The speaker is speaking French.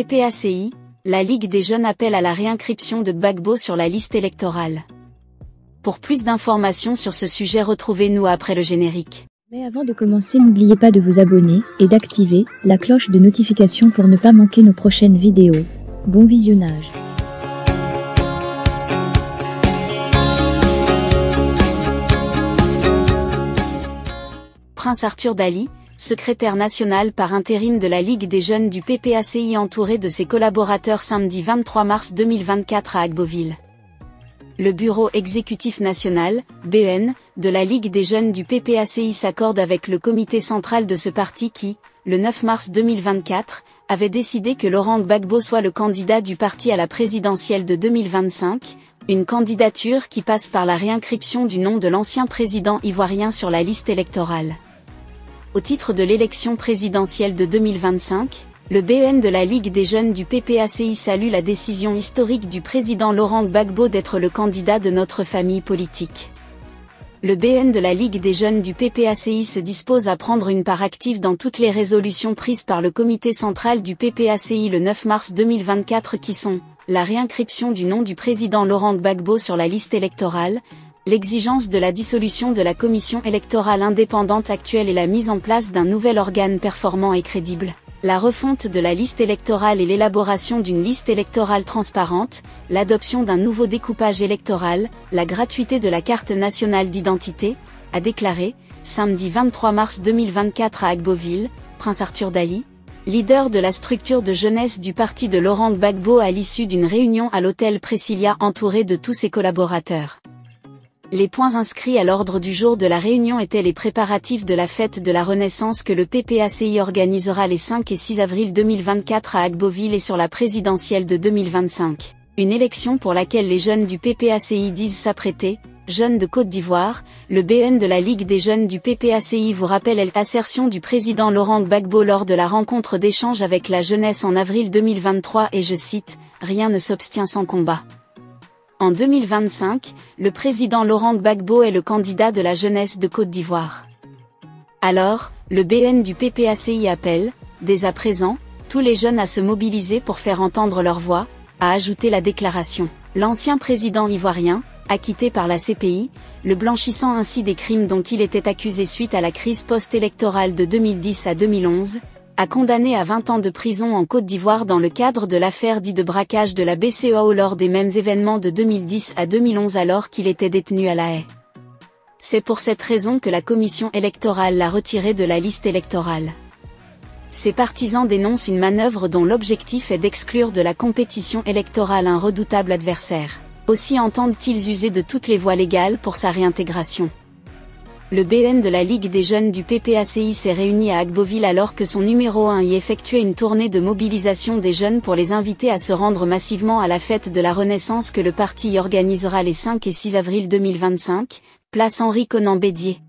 PPACI, la Ligue des jeunes appelle à la réinscription de Gbagbo sur la liste électorale. Pour plus d'informations sur ce sujet, retrouvez-nous après le générique. Mais avant de commencer, n'oubliez pas de vous abonner et d'activer la cloche de notification pour ne pas manquer nos prochaines vidéos. Bon visionnage. Prince Arthur Daly, secrétaire national par intérim de la Ligue des jeunes du PPACI, entouré de ses collaborateurs samedi 23 mars 2024 à Agboville. Le bureau exécutif national, BEN, de la Ligue des jeunes du PPACI s'accorde avec le comité central de ce parti qui, le 9 mars 2024, avait décidé que Laurent Gbagbo soit le candidat du parti à la présidentielle de 2025, une candidature qui passe par la réinscription du nom de l'ancien président ivoirien sur la liste électorale. Au titre de l'élection présidentielle de 2025, le BEN de la Ligue des jeunes du PPACI salue la décision historique du président Laurent Gbagbo d'être le candidat de notre famille politique. Le BEN de la Ligue des jeunes du PPACI se dispose à prendre une part active dans toutes les résolutions prises par le comité central du PPACI le 9 mars 2024 qui sont la réinscription du nom du président Laurent Gbagbo sur la liste électorale, l'exigence de la dissolution de la commission électorale indépendante actuelle et la mise en place d'un nouvel organe performant et crédible, la refonte de la liste électorale et l'élaboration d'une liste électorale transparente, l'adoption d'un nouveau découpage électoral, la gratuité de la carte nationale d'identité, a déclaré, samedi 23 mars 2024 à Agboville, Prince Arthur Daly, leader de la structure de jeunesse du parti de Laurent Gbagbo à l'issue d'une réunion à l'hôtel Priscilla entouré de tous ses collaborateurs. Les points inscrits à l'ordre du jour de la réunion étaient les préparatifs de la fête de la Renaissance que le PPACI organisera les 5 et 6 avril 2024 à Agboville et sur la présidentielle de 2025, une élection pour laquelle les jeunes du PPACI disent s'apprêter. Jeunes de Côte d'Ivoire, le BN de la Ligue des jeunes du PPACI vous rappelle l'assertion du président Laurent Gbagbo lors de la rencontre d'échange avec la jeunesse en avril 2023 et je cite, « Rien ne s'obtient sans combat ». En 2025, le président Laurent Gbagbo est le candidat de la jeunesse de Côte d'Ivoire. Alors, le BN du PPACI appelle, dès à présent, tous les jeunes à se mobiliser pour faire entendre leur voix, a ajouté la déclaration. L'ancien président ivoirien, acquitté par la CPI, le blanchissant ainsi des crimes dont il était accusé suite à la crise post-électorale de 2010 à 2011, a condamné à 20 ans de prison en Côte d'Ivoire dans le cadre de l'affaire dite de braquage de la BCEAO lors des mêmes événements de 2010 à 2011 alors qu'il était détenu à La Haye. C'est pour cette raison que la commission électorale l'a retiré de la liste électorale. Ses partisans dénoncent une manœuvre dont l'objectif est d'exclure de la compétition électorale un redoutable adversaire. Aussi entendent-ils user de toutes les voies légales pour sa réintégration. Le BN de la Ligue des jeunes du PPACI s'est réuni à Agboville alors que son numéro 1 y effectuait une tournée de mobilisation des jeunes pour les inviter à se rendre massivement à la fête de la Renaissance que le parti organisera les 5 et 6 avril 2025, place Henri Conan Bédier.